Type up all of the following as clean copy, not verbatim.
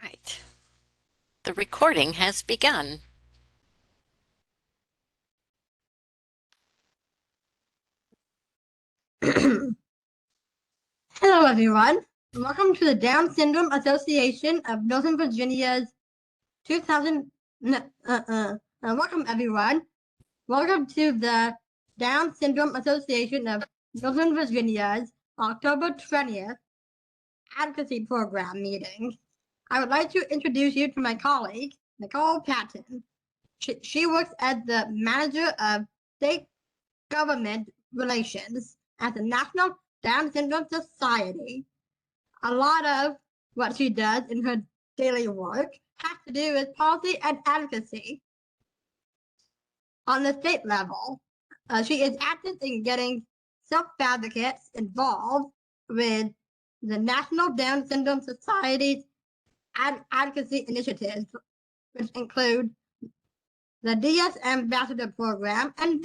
right. The recording has begun. Hello, everyone. Welcome to the Down Syndrome Association of Northern Virginia's 2000. Welcome, everyone. Welcome to the Down Syndrome Association of Northern Virginia's October 20th Advocacy Program meeting. I would like to introduce you to my colleague, Nicole Patten. She works as the manager of state government relations at the National Down Syndrome Society. A lot of what she does in her daily work has to do with policy and advocacy. On the state level, she is active in getting self-advocates involved with the National Down Syndrome Society's advocacy initiatives, which include the DSANV Advocacy Program and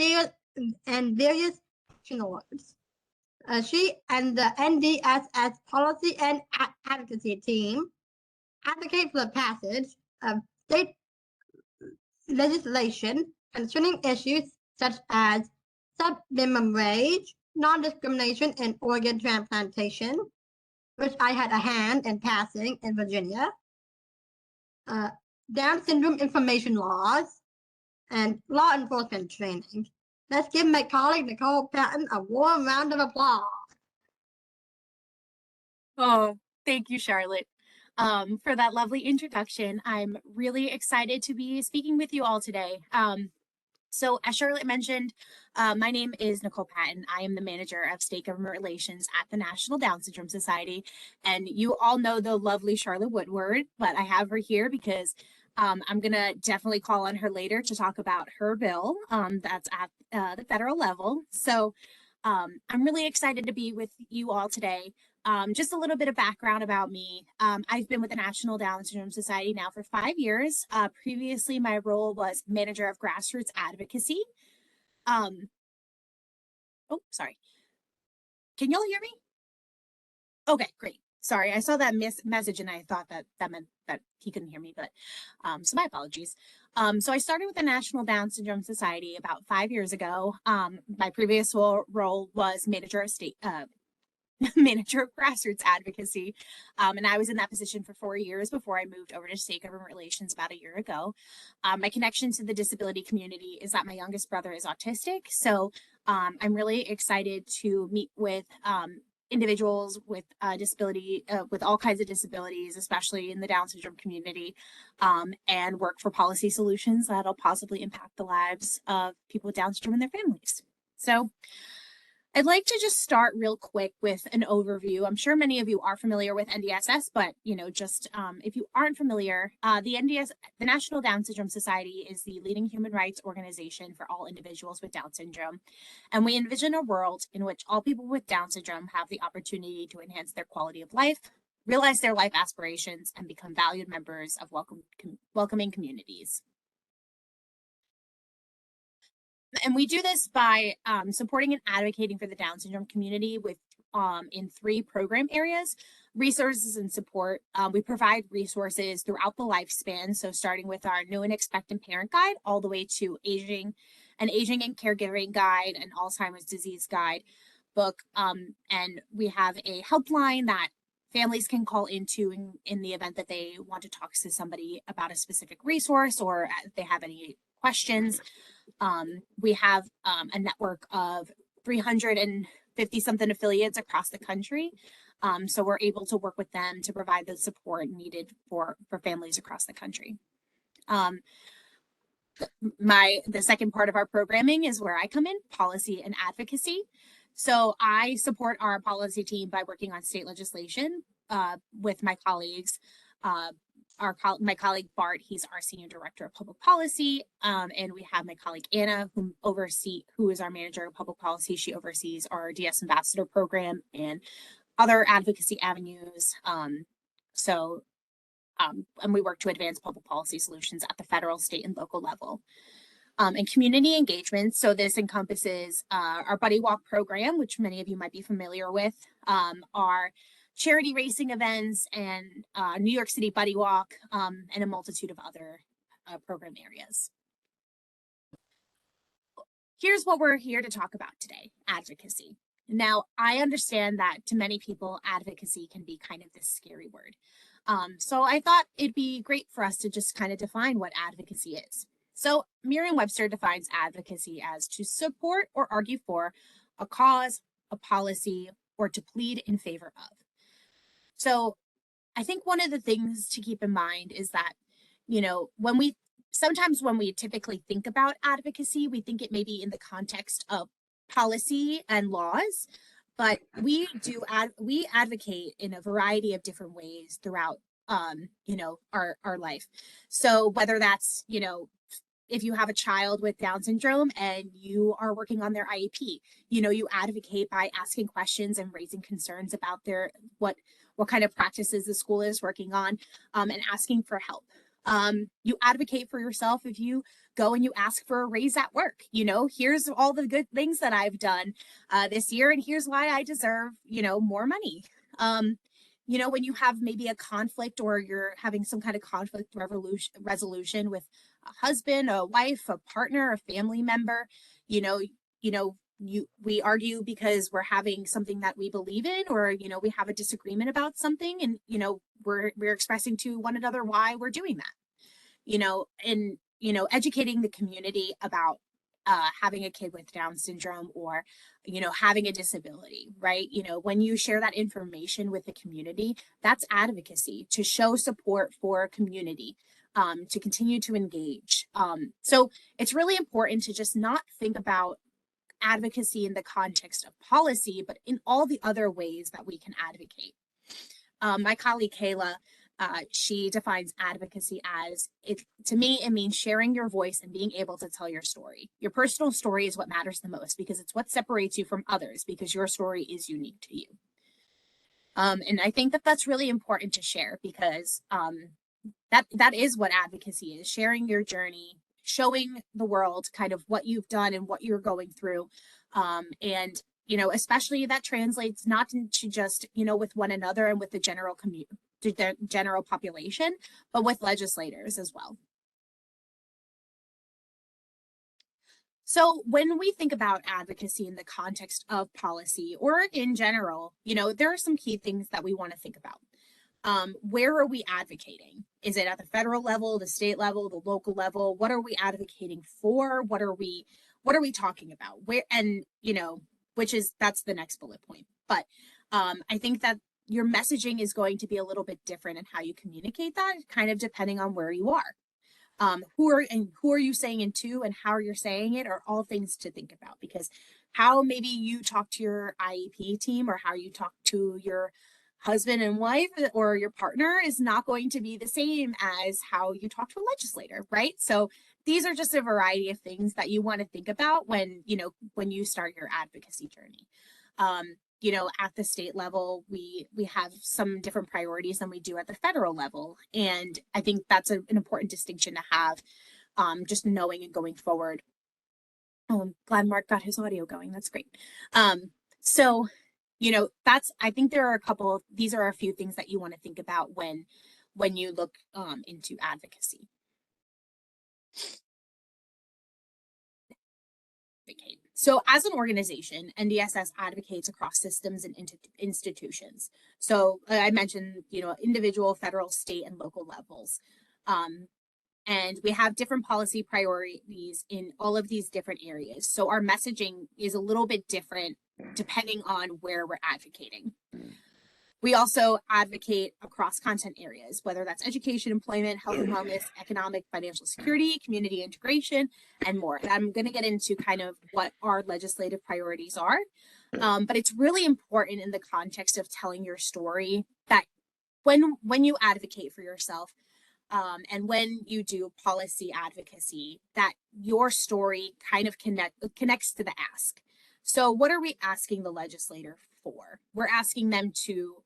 various action awards. She and the NDSS policy and advocacy team advocate for the passage of state legislation concerning issues such as sub-minimum wage, non-discrimination in organ transplantation, which I had a hand in passing in Virginia, Down syndrome information laws, and law enforcement training. Let's give my colleague Nicole Patten a warm round of applause. Oh, thank you, Charlotte, for that lovely introduction. I'm really excited to be speaking with you all today. So as Charlotte mentioned, my name is Nicole Patten. I am the manager of state government relations at the National Down Syndrome Society. And you all know the lovely Charlotte Woodward, but I have her here because I'm going to definitely call on her later to talk about her bill that's at the federal level. So I'm really excited to be with you all today. Just a little bit of background about me. I've been with the National Down Syndrome Society now for 5 years. Previously, my role was manager of grassroots advocacy. Oh, sorry. Can y'all hear me? Okay, great. Sorry, I saw that message and I thought that meant that he couldn't hear me, but so my apologies. So I started with the National Down Syndrome Society about 5 years ago. My previous role was manager of manager of grassroots advocacy. And I was in that position for 4 years before I moved over to state government relations about a year ago. My connection to the disability community is that my youngest brother is autistic. So I'm really excited to meet with individuals with disability, with all kinds of disabilities, especially in the Down syndrome community, and work for policy solutions that'll possibly impact the lives of people with Down syndrome and their families. So I'd like to just start real quick with an overview. I'm sure many of you are familiar with NDSS, but just if you aren't familiar, the National Down Syndrome Society is the leading human rights organization for all individuals with Down syndrome. And we envision a world in which all people with Down syndrome have the opportunity to enhance their quality of life, realize their life aspirations, and become valued members of welcoming communities. And we do this by supporting and advocating for the Down syndrome community with in 3 program areas: resources and support. We provide resources throughout the lifespan, so starting with our new and expectant parent guide all the way to aging and caregiving guide and Alzheimer's disease guide book. And we have a helpline that families can call into in the event that they want to talk to somebody about a specific resource or if they have any questions. We have a network of 350 something affiliates across the country. So we're able to work with them to provide the support needed for families across the country. The second part of our programming is where I come in, policy and advocacy. So I support our policy team by working on state legislation with my colleagues. My colleague Bart, he's our senior director of public policy, and we have my colleague Anna, who is our manager of public policy. She oversees our DS Ambassador program and other advocacy avenues. And we work to advance public policy solutions at the federal, state, and local level. And community engagement. So this encompasses our Buddy Walk program, which many of you might be familiar with, our charity racing events, and New York City Buddy Walk, and a multitude of other program areas. Here's what we're here to talk about today: advocacy. Now, I understand that to many people, advocacy can be kind of this scary word. So I thought it'd be great for us to just kind of define what advocacy is. So Merriam-Webster defines advocacy as to support or argue for a cause, a policy, or to plead in favor of. So I think one of the things to keep in mind is that, sometimes when we typically think about advocacy, we think it may be in the context of policy and laws, but we advocate in a variety of different ways throughout, our life. So whether that's, if you have a child with Down syndrome and you are working on their IEP, you advocate by asking questions and raising concerns about what kind of practices the school is working on, and asking for help. You advocate for yourself if you go and you ask for a raise at work. Here's all the good things that I've done this year, and here's why I deserve, more money. When you have maybe a conflict, or you're having some kind of conflict resolution with a husband, a wife, a partner, a family member, we argue because we're having something that we believe in, or we have a disagreement about something, and we're expressing to one another why we're doing that. And educating the community about having a kid with Down syndrome, or having a disability, right? When you share that information with the community, that's advocacy, to show support for a community, to continue to engage. So it's really important to just not think about advocacy in the context of policy, but in all the other ways that we can advocate. My colleague Kayla, she defines advocacy as, to me, it means sharing your voice and being able to tell your story. Your personal story is what matters the most, because it's what separates you from others, because your story is unique to you. And I think that that's really important to share, because that is what advocacy is: sharing your journey, showing the world kind of what you've done and what you're going through. And especially that translates not into just, with one another and with the general the general population, but with legislators as well. So when we think about advocacy in the context of policy, or in general, there are some key things that we want to think about. Where are we advocating? Is it at the federal level, the state level, the local level? What are we advocating for? What are we talking about? Where, and that's the next bullet point. But I think that your messaging is going to be a little bit different in how you communicate that, kind of depending on where you are. Who are you saying it to, and how you're saying it are all things to think about, because how maybe you talk to your IEP team, or how you talk to your husband and wife or your partner, is not going to be the same as how you talk to a legislator, right? So these are just a variety of things that you want to think about when you start your advocacy journey. At the state level, we have some different priorities than we do at the federal level. And I think that's an important distinction to have, just knowing and going forward. Oh, I'm glad Mark got his audio going. That's great. So I think these are a few things that you want to think about when you look into advocacy. So as an organization, NDSS advocates across systems and institutions. So I mentioned, individual, federal, state, and local levels. And we have different policy priorities in all of these different areas. So our messaging is a little bit different depending on where we're advocating. We also advocate across content areas, whether that's education, employment, health and wellness, economic, financial security, community integration, and more. And I'm going to get into kind of what our legislative priorities are. But it's really important in the context of telling your story that when you advocate for yourself, and when you do policy advocacy, that your story kind of connects to the ask. So what are we asking the legislator for? We're asking them to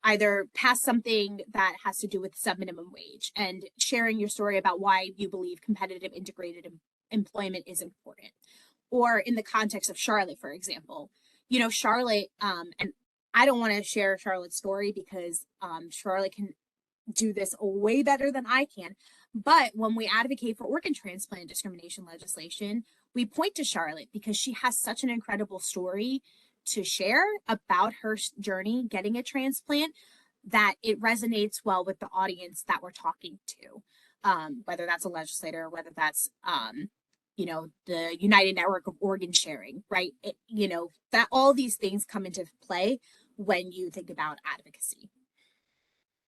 either pass something that has to do with subminimum wage, and sharing your story about why you believe competitive integrated employment is important. Or in the context of Charlotte, for example, Charlotte, and I don't want to share Charlotte's story because Charlotte can do this way better than I can. But when we advocate for organ transplant discrimination legislation, we point to Charlotte because she has such an incredible story to share about her journey getting a transplant that it resonates well with the audience that we're talking to, whether that's a legislator, whether that's the United Network of Organ Sharing, right? That all these things come into play when you think about advocacy.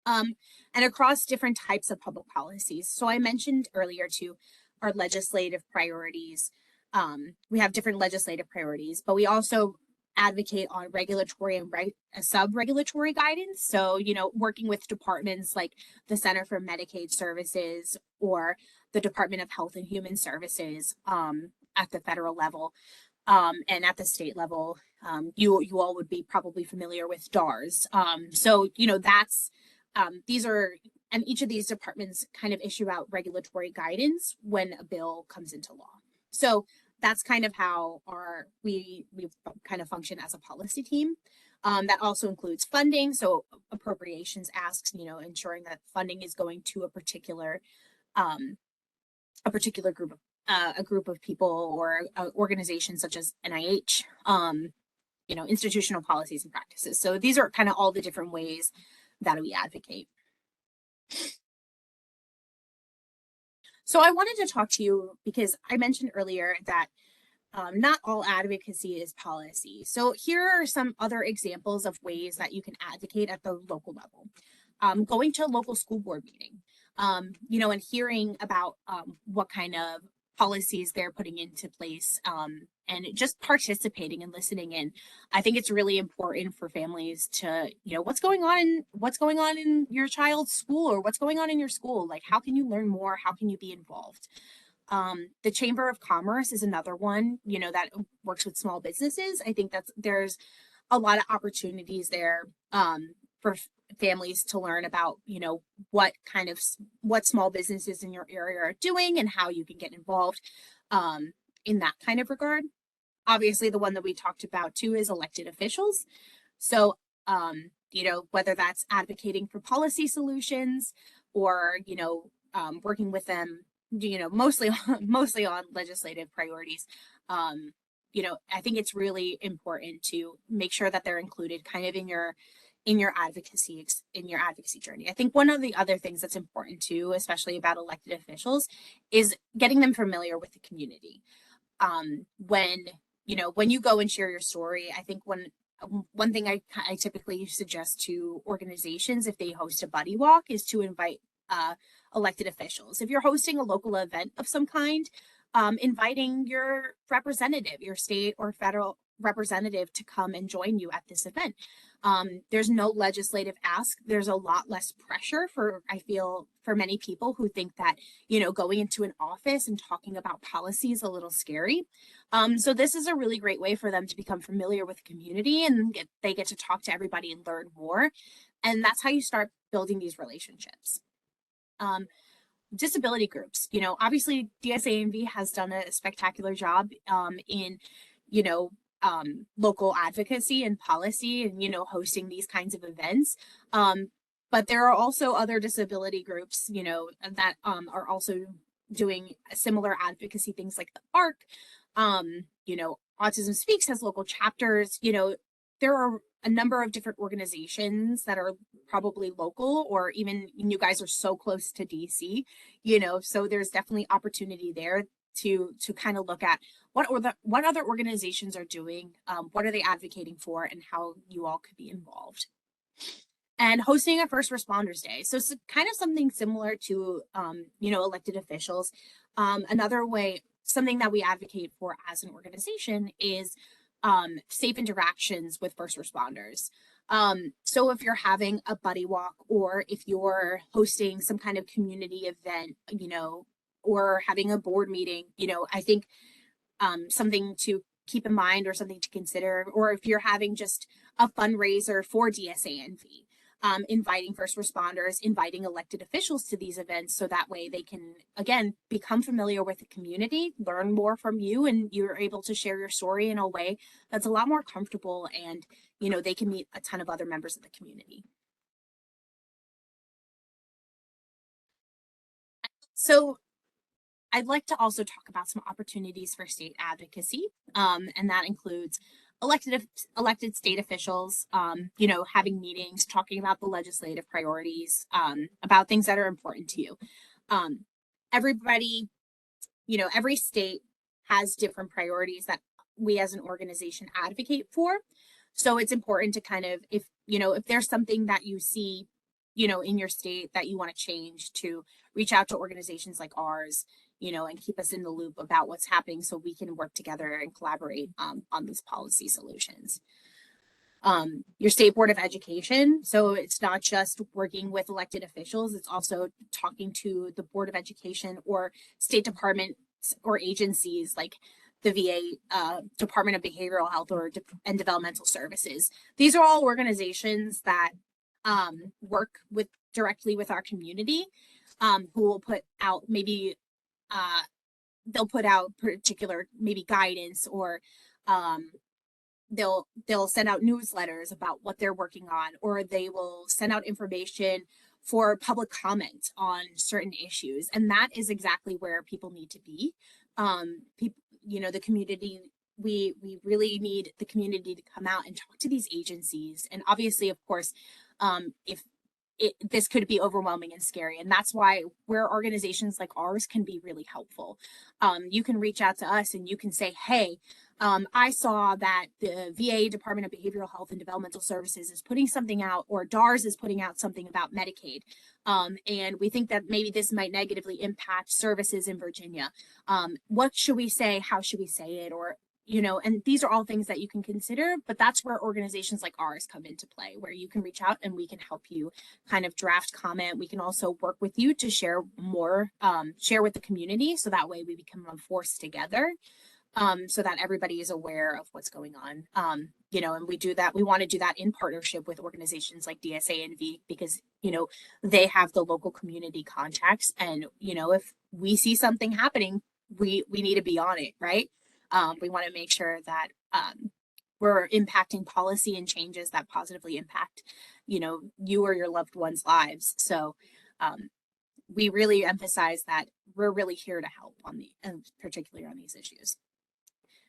And across different types of public policies. So I mentioned earlier too, our legislative priorities. We have different legislative priorities, but we also advocate on regulatory and sub-regulatory guidance. So, working with departments like the Center for Medicaid Services or the Department of Health and Human Services at the federal level and at the state level. You all would be probably familiar with DARS. That's these are, and each of these departments kind of issue out regulatory guidance when a bill comes into law. So that's kind of how we kind of function as a policy team. That also includes funding. So appropriations asks, ensuring that funding is going to a particular group of a group of people or organizations such as NIH, institutional policies and practices. So these are kind of all the different ways that we advocate. So I wanted to talk to you because I mentioned earlier that not all advocacy is policy. So here are some other examples of ways that you can advocate at the local level. Going to a local school board meeting, and hearing about what kind of policies they're putting into place, and just participating and listening in. I think it's really important for families to, what's going on in your child's school, or what's going on in your school. Like, how can you learn more? How can you be involved? The Chamber of Commerce is another one, that works with small businesses. I think there's a lot of opportunities there for families to learn about, what small businesses in your area are doing and how you can get involved in that kind of regard. Obviously, the one that we talked about too is elected officials. So, whether that's advocating for policy solutions or, working with them, mostly on legislative priorities. I think it's really important to make sure that they're included kind of in your advocacy journey. I think one of the other things that's important too, especially about elected officials, is getting them familiar with the community. When you go and share your story, I think one thing I typically suggest to organizations if they host a buddy walk is to invite elected officials. If you're hosting a local event of some kind, inviting your representative, your state or federal representative to come and join you at this event. There's no legislative ask. There's a lot less pressure I feel, for many people who think that, going into an office and talking about policy is a little scary. So this is a really great way for them to become familiar with the community, and they get to talk to everybody and learn more. And that's how you start building these relationships. Disability groups, obviously DSANV has done a spectacular job in, local advocacy and policy and, hosting these kinds of events. But there are also other disability groups, that are also doing similar advocacy things like the ARC. Autism Speaks has local chapters. There are a number of different organizations that are probably local, or even you guys are so close to DC, so there's definitely opportunity there to kind of look at what other organizations are doing, what are they advocating for, and how you all could be involved. And hosting a First Responders Day. So it's kind of something similar to, elected officials. Another way, something that we advocate for as an organization is safe interactions with first responders. So if you're having a buddy walk, or if you're hosting some kind of community event, or having a board meeting, I think something to keep in mind or something to consider, or if you're having just a fundraiser for DSANV, inviting first responders, inviting elected officials to these events, so that way they can, again, become familiar with the community, learn more from you, and you're able to share your story in a way that's a lot more comfortable, and they can meet a ton of other members of the community. So I'd like to also talk about some opportunities for state advocacy, and that includes elected state officials, having meetings, talking about the legislative priorities, about things that are important to you. Everybody, every state has different priorities that we as an organization advocate for. So it's important to kind of, if there's something that you see, in your state that you want to change, to reach out to organizations like ours, and keep us in the loop about what's happening, so we can work together and collaborate on these policy solutions. Your state board of education. So it's not just working with elected officials, it's also talking to the board of education or state departments or agencies like the VA, Department of Behavioral Health and Developmental Services. These are all organizations that work directly with our community, who will put out they'll put out particular maybe guidance, or they'll send out newsletters about what they're working on, or they will send out information for public comment on certain issues. And that is exactly where people need to be. The community, we really need the community to come out and talk to these agencies. And obviously, of course, this could be overwhelming and scary. And that's why where organizations like ours can be really helpful. You can reach out to us and you can say, hey, I saw that the VA Department of Behavioral Health and Developmental Services is putting something out, or DARS is putting out something about Medicaid. And we think that maybe this might negatively impact services in Virginia. What should we say? How should we say it? Or and these are all things that you can consider, but that's where organizations like ours come into play, where you can reach out and we can help you kind of draft comment. We can also work with you to share more, share with the community, so that way we become a force together, so that everybody is aware of what's going on. And we do that. We want to do that in partnership with organizations like DSANV, because, they have the local community contacts. And, if we see something happening, we need to be on it, right? We want to make sure that we're impacting policy and changes that positively impact, you or your loved ones' lives. So we really emphasize that we're really here to help particularly on these issues.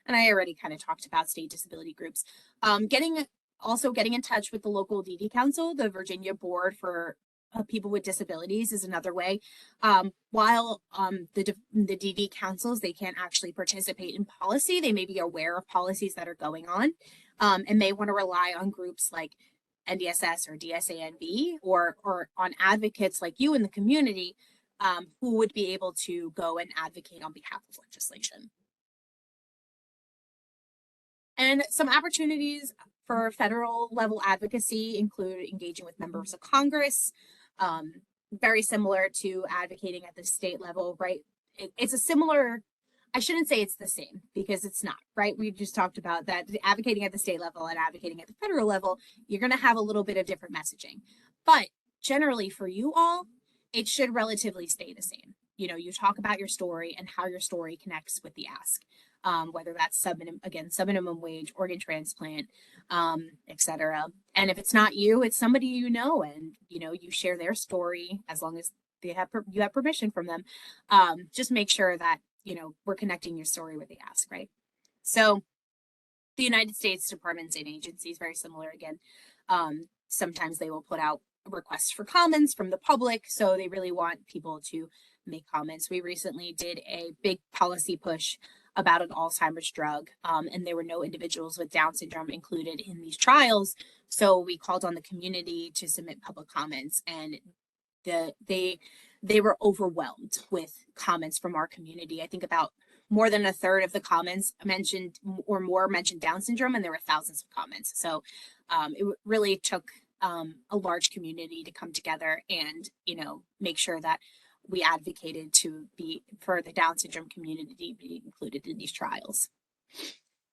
And I already kind of talked about state disability groups. Getting in touch with the local DD Council, the Virginia Board for People with Disabilities, is another way. While the DD councils, they can't actually participate in policy, they may be aware of policies that are going on, and may want to rely on groups like NDSS or DSANV, or on advocates like you in the community, who would be able to go and advocate on behalf of legislation. And some opportunities for federal level advocacy include engaging with members of Congress, very similar to advocating at the state level, right? It's a similar, I shouldn't say it's the same, because it's not, right? We just talked about that advocating at the state level and advocating at the federal level, you're going to have a little bit of different messaging. But generally for you all, it should relatively stay the same. You talk about your story and how your story connects with the ask. Whether that's sub-minimum wage, organ transplant, etc. And if it's not you, it's somebody and you share their story, as long as you have permission from them. Just make sure that we're connecting your story with the ask, right? So the United States departments and agencies, very similar again. Sometimes they will put out requests for comments from the public, so they really want people to make comments. We recently did a big policy push about an Alzheimer's drug, and there were no individuals with Down syndrome included in these trials. So we called on the community to submit public comments, and they were overwhelmed with comments from our community. I think about more than a third of the comments mentioned Down syndrome, and there were thousands of comments. So it really took a large community to come together and make sure that we advocated for the Down syndrome community to be included in these trials.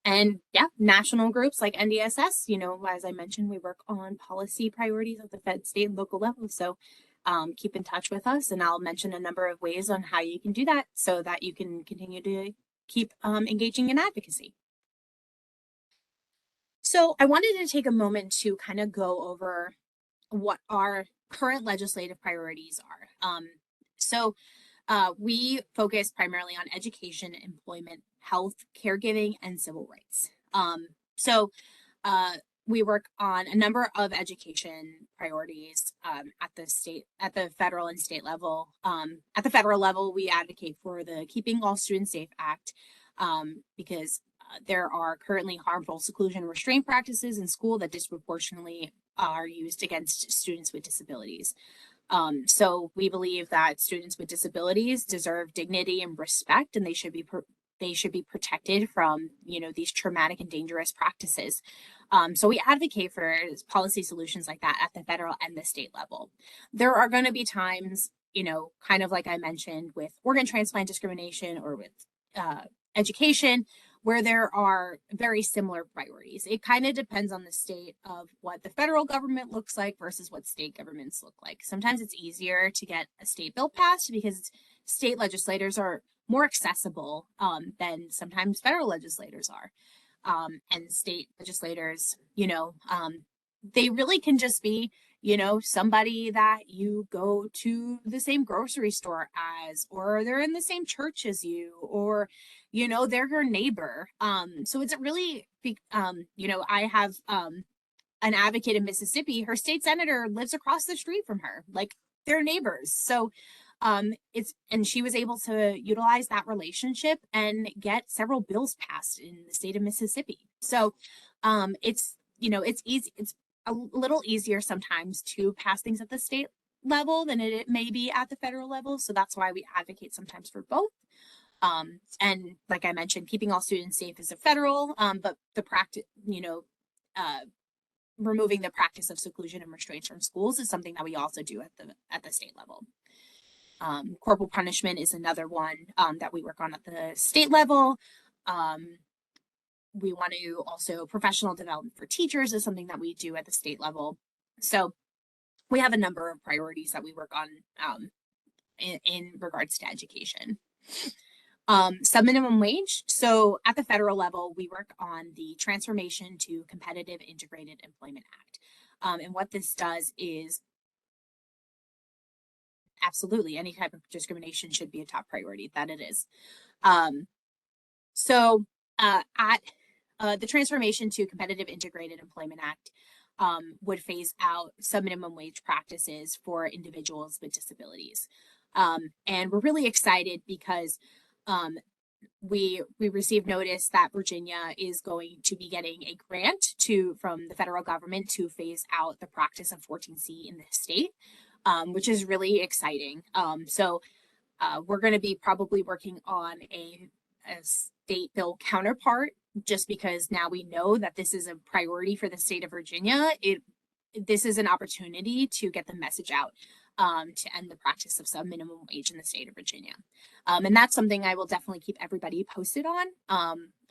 And yeah, national groups like NDSS, you know, as I mentioned, we work on policy priorities at the Fed, state, and local level. So keep in touch with us, and I'll mention a number of ways on how you can do that so that you can continue to keep engaging in advocacy. So I wanted to take a moment to kind of go over what our current legislative priorities are. We focus primarily on education, employment, health, caregiving, and civil rights. We work on a number of education priorities at the federal and state level. At the federal level, we advocate for the Keeping All Students Safe Act because there are currently harmful seclusion and restraint practices in school that disproportionately are used against students with disabilities. So we believe that students with disabilities deserve dignity and respect, and they should be protected from, you know, these traumatic and dangerous practices. So we advocate for policy solutions like that at the federal and the state level. There are going to be times, you know, kind of like I mentioned with organ transplant discrimination or with education, where there are very similar priorities. It kind of depends on the state of what the federal government looks like versus what state governments look like. Sometimes it's easier to get a state bill passed because state legislators are more accessible than sometimes federal legislators are. And state legislators, you know, they really can just be, you know, somebody that you go to the same grocery store as, or they're in the same church as you, or, you know, they're your neighbor. So it's really, you know, I have an advocate in Mississippi. Her state senator lives across the street from her, like they're neighbors. So and she was able to utilize that relationship and get several bills passed in the state of Mississippi. So it's, you know, it's easy. It's a little easier sometimes to pass things at the state level than it may be at the federal level. So that's why we advocate sometimes for both. And like I mentioned, keeping all students safe is a federal, but the practice, you know, removing the practice of seclusion and restraints from schools is something that we also do at the state level. Corporal punishment is another one that we work on at the state level. We want to also professional development for teachers is something that we do at the state level. So we have a number of priorities that we work on in regards to education. Sub-minimum wage. So at the federal level, we work on the Transformation to Competitive Integrated Employment Act. And what this does is absolutely any type of discrimination should be a top priority, that it is. The Transformation to Competitive Integrated Employment Act would phase out sub-minimum wage practices for individuals with disabilities. And we're really excited because we received notice that Virginia is going to be getting a grant from the federal government to phase out the practice of 14C in the state, which is really exciting. We're going to be probably working on a state bill counterpart, just because now we know that this is a priority for the state of Virginia. This is an opportunity to get the message out to end the practice of sub-minimum wage in the state of Virginia. And that's something I will definitely keep everybody posted on.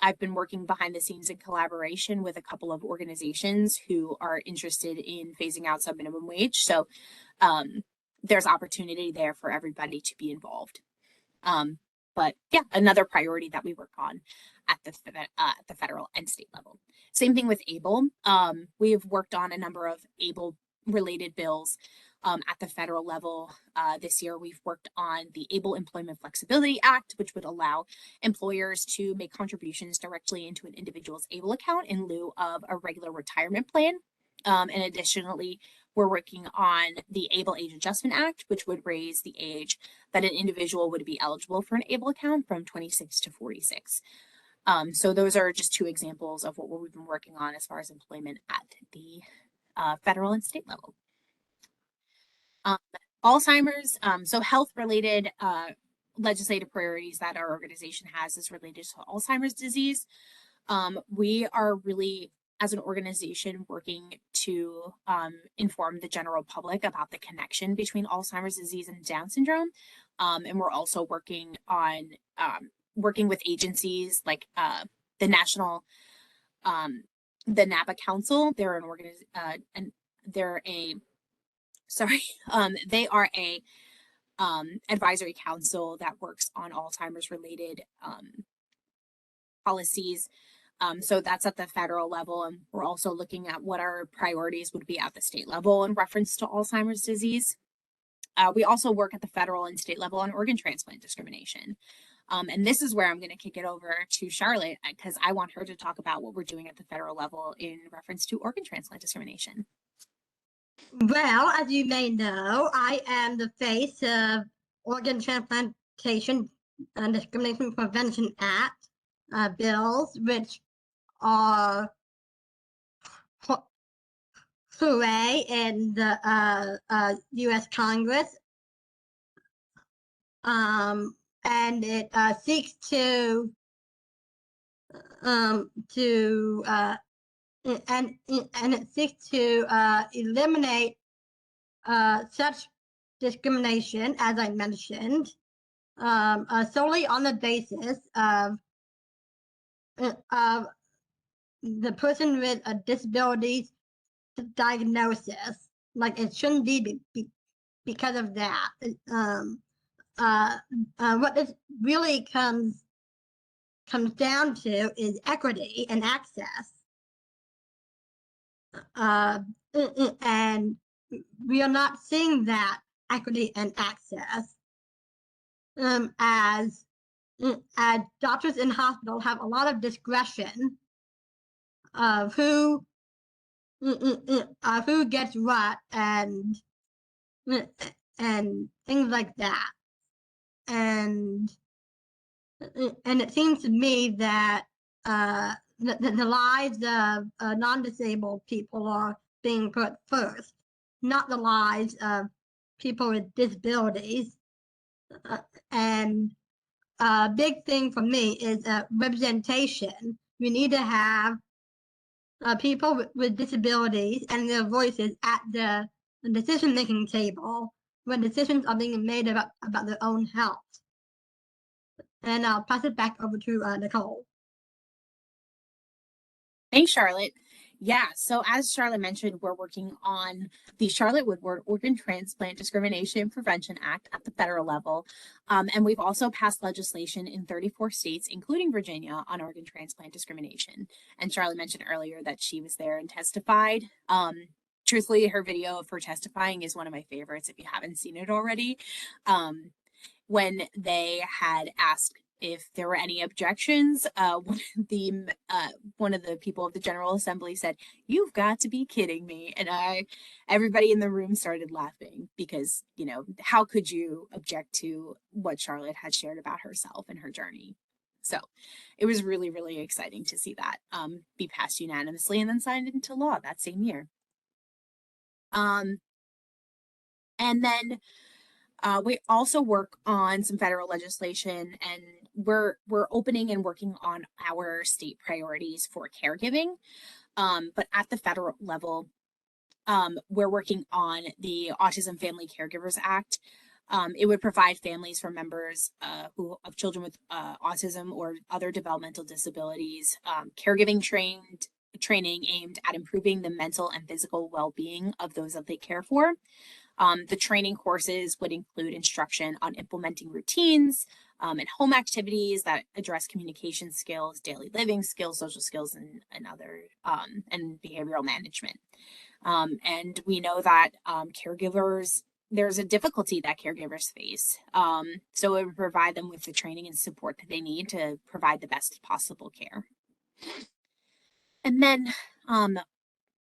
I've been working behind the scenes in collaboration with a couple of organizations who are interested in phasing out sub-minimum wage. So there's opportunity there for everybody to be involved. But yeah, another priority that we work on at the federal and state level. Same thing with ABLE. We have worked on a number of ABLE related bills at the federal level. This year, we've worked on the ABLE Employment Flexibility Act, which would allow employers to make contributions directly into an individual's ABLE account in lieu of a regular retirement plan. And additionally, we're working on the ABLE Age Adjustment Act, which would raise the age that an individual would be eligible for an ABLE account from 26 to 46. So those are just two examples of what we've been working on as far as employment at the federal and state level. Alzheimer's, so health-related legislative priorities that our organization has is related to Alzheimer's disease. We are really, as an organization, working to inform the general public about the connection between Alzheimer's disease and Down syndrome. And we're also working on working with agencies like the national, the NAPA Council. They're they are a advisory council that works on Alzheimer's related policies. So that's at the federal level, and we're also looking at what our priorities would be at the state level in reference to Alzheimer's disease. We also work at the federal and state level on organ transplant discrimination. And this is where I'm going to kick it over to Charlotte, because I want her to talk about what we're doing at the federal level in reference to organ transplant discrimination. Well, as you may know, I am the face of Organ Transplantation and Discrimination Prevention Act bills, which are hooray in the U.S. Congress, and it seeks to eliminate such discrimination, as I mentioned, solely on the basis of the person with a disability diagnosis. Like, it shouldn't be because of that. What this really comes down to is equity and access. And we are not seeing that equity and access, as doctors in hospital have a lot of discretion of who gets what and things like that. And it seems to me that the lives of non-disabled people are being put first, not the lives of people with disabilities. And a big thing for me is representation. We need to have people with disabilities and their voices at the decision-making table when decisions are being made about their own health. And I'll pass it back over to Nicole. Thanks, Charlotte. Yeah, so as Charlotte mentioned, we're working on the Charlotte Woodward Organ Transplant Discrimination Prevention Act at the federal level. And we've also passed legislation in 34 states, including Virginia, on organ transplant discrimination. And Charlotte mentioned earlier that she was there and testified. Truthfully, her video of her testifying is one of my favorites if you haven't seen it already. When they had asked if there were any objections, one of the people of the General Assembly said, "You've got to be kidding me." And everybody in the room started laughing because, you know, how could you object to what Charlotte had shared about herself and her journey? So it was really, really exciting to see that be passed unanimously and then signed into law that same year. And then we also work on some federal legislation, and we're opening and working on our state priorities for caregiving. But at the federal level, we're working on the Autism Family Caregivers Act. It would provide families for members of children with autism or other developmental disabilities caregiving training aimed at improving the mental and physical well-being of those that they care for. The training courses would include instruction on implementing routines and home activities that address communication skills, daily living skills, social skills, and other and behavioral management. And we know that there's a difficulty that caregivers face. So it would provide them with the training and support that they need to provide the best possible care. And then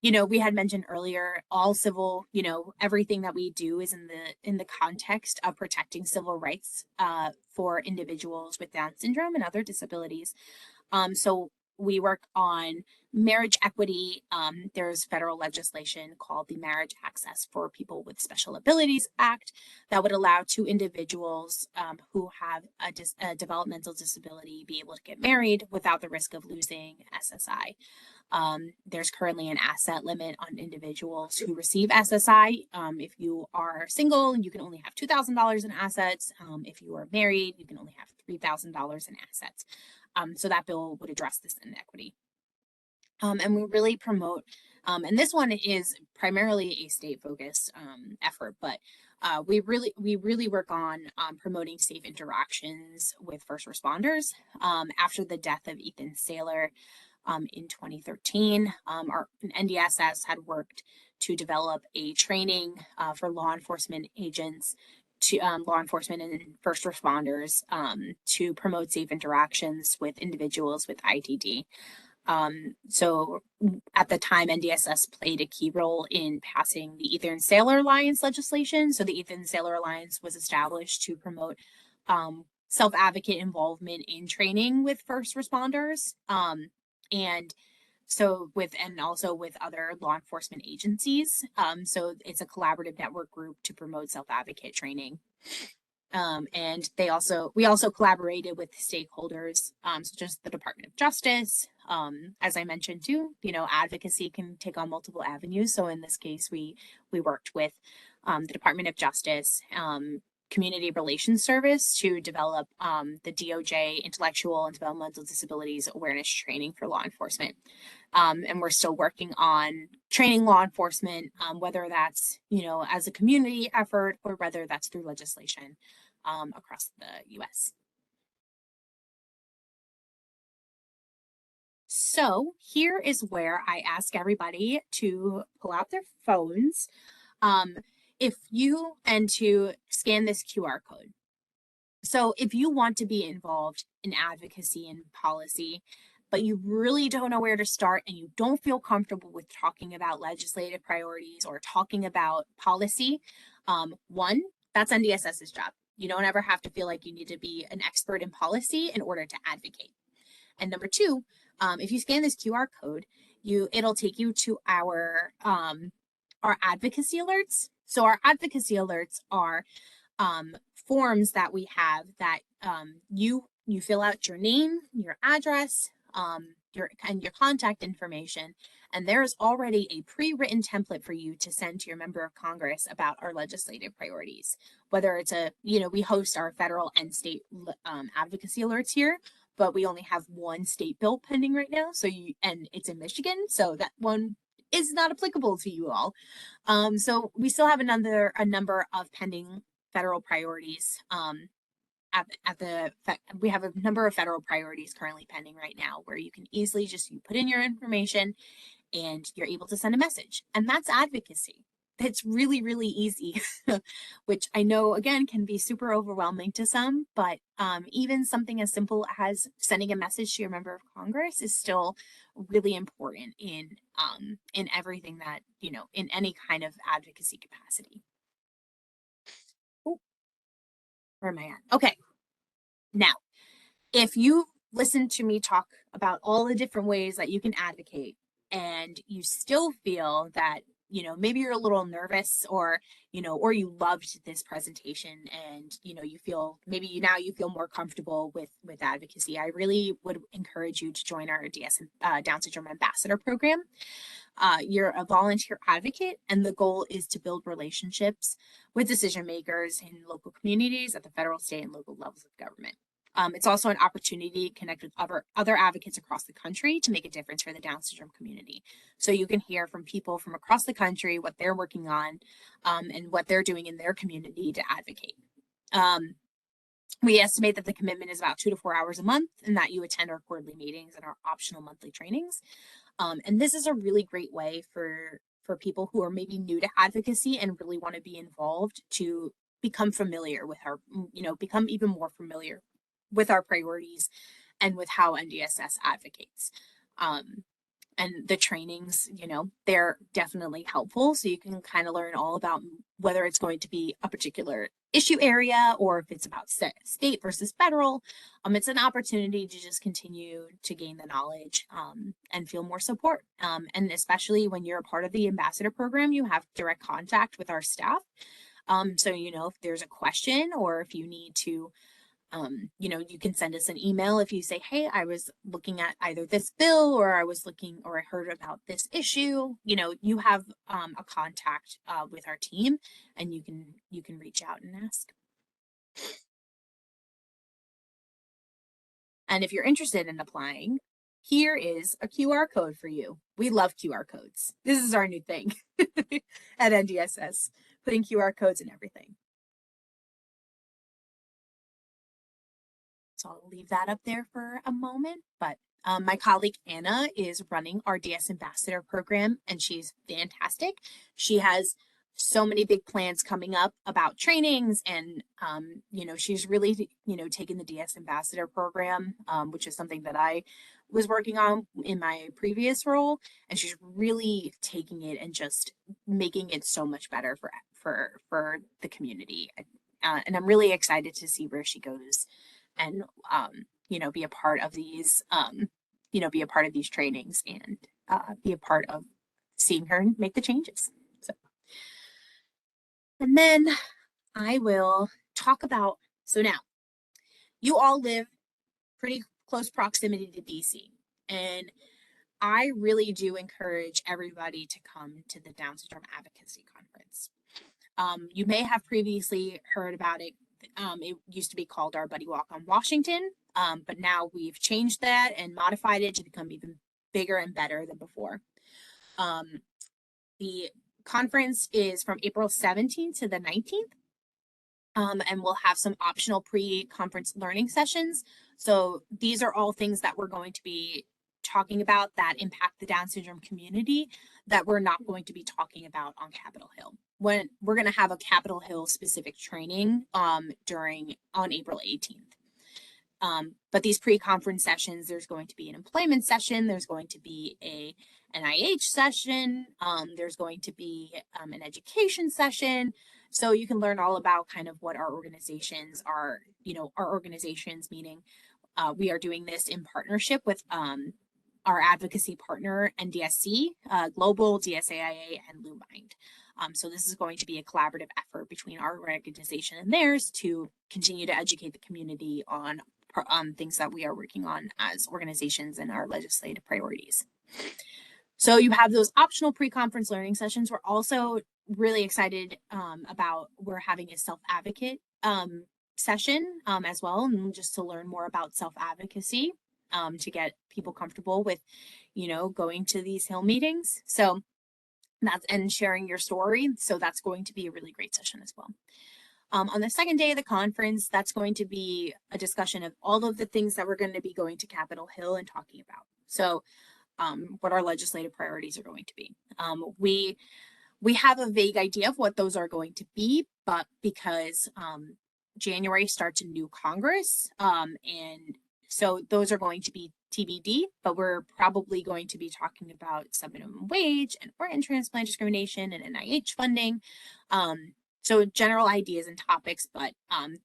you know, we had mentioned earlier, all civil, you know, everything that we do is in the context of protecting civil rights for individuals with Down syndrome and other disabilities. So we work on marriage equity. There's federal legislation called the Marriage Access for People with Special Abilities Act that would allow two individuals who have a developmental disability be able to get married without the risk of losing SSI. There's currently an asset limit on individuals who receive SSI. If you are single, you can only have $2,000 in assets. If you are married, you can only have $3,000 in assets. So that bill would address this inequity. And we really promote, and this one is primarily a state-focused effort, but we really work on promoting safe interactions with first responders. After the death of Ethan Saylor in 2013, our NDSS had worked to develop a training for law enforcement agents, to law enforcement and first responders, to promote safe interactions with individuals with ITD. So at the time, NDSS played a key role in passing the Ethan Saylor Alliance legislation. So the Ethan Saylor Alliance was established to promote self-advocate involvement in training with first responders. And so also with other law enforcement agencies. So it's a collaborative network group to promote self-advocate training. And we also collaborated with stakeholders, such as the Department of Justice. As I mentioned too, advocacy can take on multiple avenues. So in this case, we worked with the Department of Justice, Community Relations Service to develop the DOJ Intellectual and Developmental Disabilities Awareness Training for law enforcement. And we're still working on training law enforcement, whether that's, as a community effort or whether that's through legislation across the US. So here is where I ask everybody to pull out their phones and to scan this QR code. So if you want to be involved in advocacy and policy, but you really don't know where to start and you don't feel comfortable with talking about legislative priorities or talking about policy, one, that's NDSS's job. You don't ever have to feel like you need to be an expert in policy in order to advocate. And number two, if you scan this QR code, it'll take you to our advocacy alerts. So our advocacy alerts are forms that we have that you fill out your name, your address, your contact information, and there's already a pre-written template for you to send to your member of Congress about our legislative priorities. Whether it's we host our federal and state advocacy alerts here, but we only have one state bill pending right now. And it's in Michigan, so that one is not applicable to you all. So we still have a number of pending federal priorities. We have a number of federal priorities currently pending right now where you can easily you put in your information and you're able to send a message. And that's advocacy. It's really, really easy, which I know, again, can be super overwhelming to some, but even something as simple as sending a message to your member of Congress is still really important in everything that, in any kind of advocacy capacity. Ooh, where am I at? Okay. Now, if you listen to me talk about all the different ways that you can advocate and you still feel that, maybe you're a little nervous or you loved this presentation and, you feel more comfortable with advocacy, I really would encourage you to join our Down Syndrome Ambassador Program. You're a volunteer advocate, and the goal is to build relationships with decision makers in local communities at the federal, state, and local levels of government. It's also an opportunity to connect with other advocates across the country to make a difference for the Down syndrome community. So you can hear from people from across the country what they're working on and what they're doing in their community to advocate. We estimate that the commitment is about 2 to 4 hours a month and that you attend our quarterly meetings and our optional monthly trainings. And this is a really great way for people who are maybe new to advocacy and really want to be involved to become familiar with become even more familiar with our priorities and with how NDSS advocates. And the trainings, they're definitely helpful. So you can kind of learn all about whether it's going to be a particular issue area or if it's about state versus federal. It's an opportunity to just continue to gain the knowledge and feel more support. And especially when you're a part of the ambassador program, you have direct contact with our staff. So, if there's a question or if you need to you can send us an email if you say, hey, I was looking at either this bill or I heard about this issue. You have a contact with our team and you can reach out and ask. And if you're interested in applying, here is a QR code for you. We love QR codes. This is our new thing at NDSS, putting QR codes in everything. So I'll leave that up there for a moment, but my colleague Anna is running our DS Ambassador program, and she's fantastic. She has so many big plans coming up about trainings, and you know, she's really, you know, taken the DS Ambassador program, which is something that I was working on in my previous role, and she's really taking it and just making it so much better for the community. And I'm really excited to see where she goes, and you know, be a part of these you know, be a part of these trainings, and be a part of seeing her make the changes. So, and then I will talk about, so now you all live pretty close proximity to DC, and I really do encourage everybody to come to the Down Syndrome Advocacy Conference. You may have previously heard about it. It used to be called Our Buddy Walk on Washington, but now we've changed that and modified it to become even bigger and better than before. The conference is from April 17th to the 19th, and we'll have some optional pre-conference learning sessions. So these are all things that we're going to be talking about that impact the Down syndrome community that we're not going to be talking about on Capitol Hill. When we're going to have a Capitol Hill specific training on April 18th. But these pre-conference sessions, there's going to be an employment session, there's going to be a NIH session, there's going to be an education session. So you can learn all about kind of what our organizations are, you know, our organizations, meaning we are doing this in partnership with our advocacy partner, NDSC, Global, DSAIA, and LuMind. So this is going to be a collaborative effort between our organization and theirs to continue to educate the community on things that we are working on as organizations and our legislative priorities. So you have those optional pre-conference learning sessions. We're also really excited about, we're having a self-advocate session as well, and just to learn more about self-advocacy, to get people comfortable with, you know, going to these Hill meetings. So that's, and sharing your story. So that's going to be a really great session as well. On the second day of the conference, that's going to be a discussion of all of the things that we're going to be going to Capitol Hill and talking about. So what our legislative priorities are going to be. We have a vague idea of what those are going to be, but because January starts a new Congress, and so those are going to be TBD, but we're probably going to be talking about sub-minimum wage and organ transplant discrimination and NIH funding. So general ideas and topics, but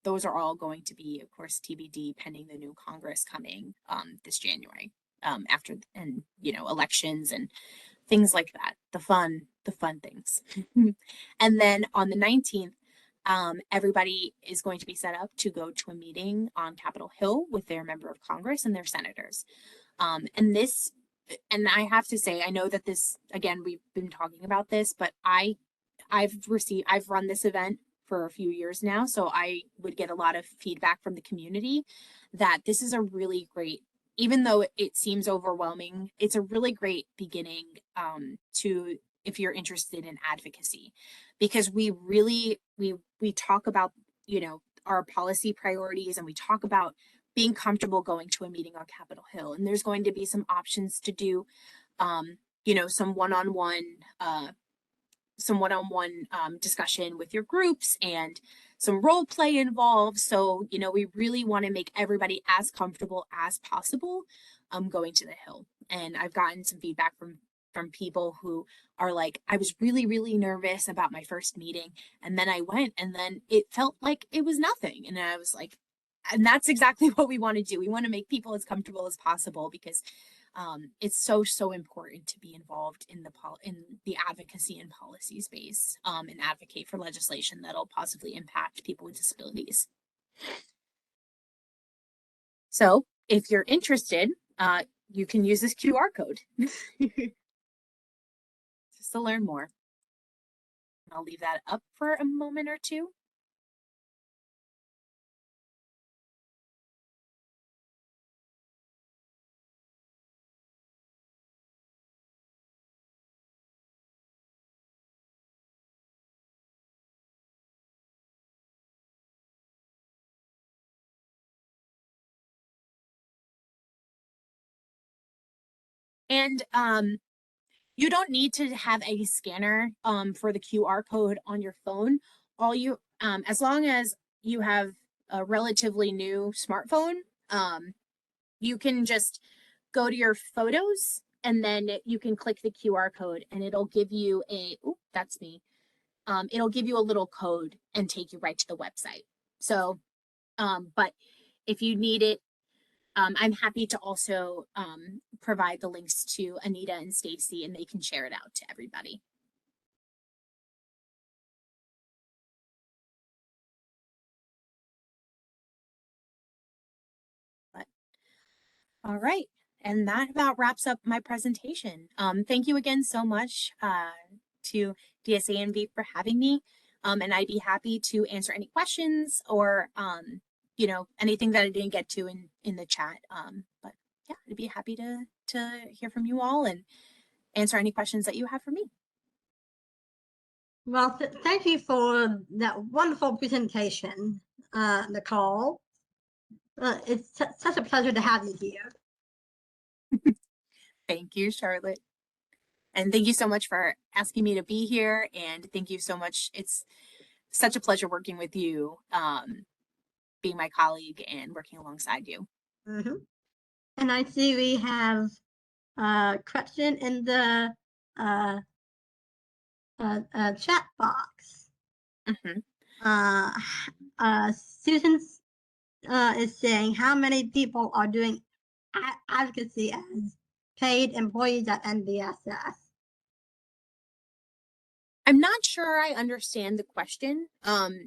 those are all going to be, of course, TBD pending the new Congress coming this January, after, and you know, elections and things like that, the fun things. And then on the 19th, everybody is going to be set up to go to a meeting on Capitol Hill with their member of Congress and their senators. And I have to say, I know that this, again, we've been talking about this, but I've run this event for a few years now, so I would get a lot of feedback from the community that this is a really great, even though it seems overwhelming, it's a really great beginning to, if you're interested in advocacy, because we talk about, you know, our policy priorities, and we talk about being comfortable going to a meeting on Capitol Hill, and there's going to be some options to do, you know, some one-on-one discussion with your groups and some role play involved. So, you know, we really want to make everybody as comfortable as possible going to the Hill. And I've gotten some feedback from people who are like, I was really, really nervous about my first meeting, and then I went, and then it felt like it was nothing. And I was like, and that's exactly what we want to do. We want to make people as comfortable as possible, because it's so important to be involved in the advocacy and policy space, and advocate for legislation that'll positively impact people with disabilities. So if you're interested, you can use this QR code just to learn more. I'll leave that up for a moment or two. And you don't need to have a scanner for the QR code on your phone. As long as you have a relatively new smartphone, you can just go to your photos and then you can click the QR code and it'll give you that's me. It'll give you a little code and take you right to the website. So, but if you need it, I'm happy to also provide the links to Anita and Stacy, and they can share it out to everybody. But all right, and that about wraps up my presentation. Thank you again so much to DSANV for having me, and I'd be happy to answer any questions or you know, anything that I didn't get to in the chat. But yeah, I'd be happy to hear from you all and answer any questions that you have for me. Well, thank you for that wonderful presentation, Nicole. It's such a pleasure to have you here. Thank you, Charlotte. And thank you so much for asking me to be here. And thank you so much. It's such a pleasure working with you, being my colleague and working alongside you. Mm-hmm. And I see we have a question in the chat box. Mm-hmm. Susan is saying, how many people are doing advocacy as paid employees at NDSS? I'm not sure I understand the question.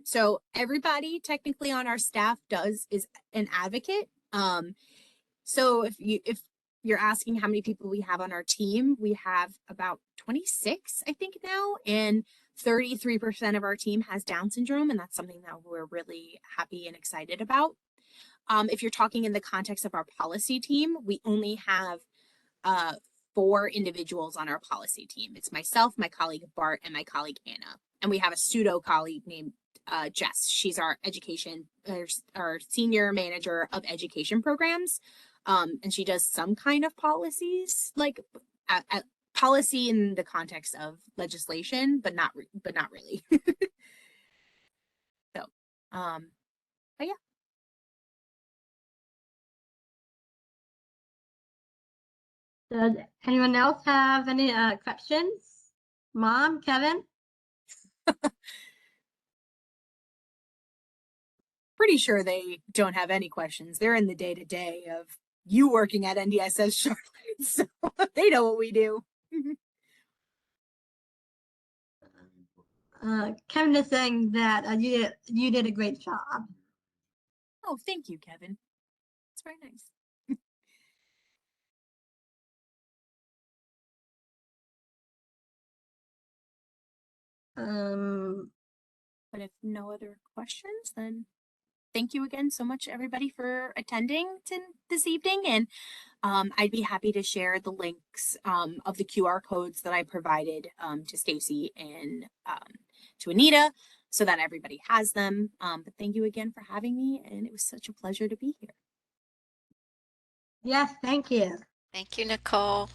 So everybody technically on our staff is an advocate. So if you're asking how many people we have on our team, we have about 26, I think now, and 33% of our team has Down syndrome, and that's something that we're really happy and excited about. If you're talking in the context of our policy team, we only have 4 individuals on our policy team. It's myself, my colleague Bart, and my colleague Anna. And we have a pseudo colleague named Jess. She's our our senior manager of education programs. And she does some kind of policies, like policy in the context of legislation, but not really. So, but yeah. Does anyone else have any questions? Mom, Kevin? Pretty sure they don't have any questions. They're in the day-to-day of you working at NDSS, Charlotte, so they know what we do. Kevin is saying that you did a great job. Oh, thank you, Kevin. It's very nice. But if no other questions, then thank you again so much, everybody, for attending this evening. And I'd be happy to share the links of the QR codes that I provided to Stacy and to Anita so that everybody has them. But thank you again for having me, and it was such a pleasure to be here. Yes, thank you. Thank you, Nicole.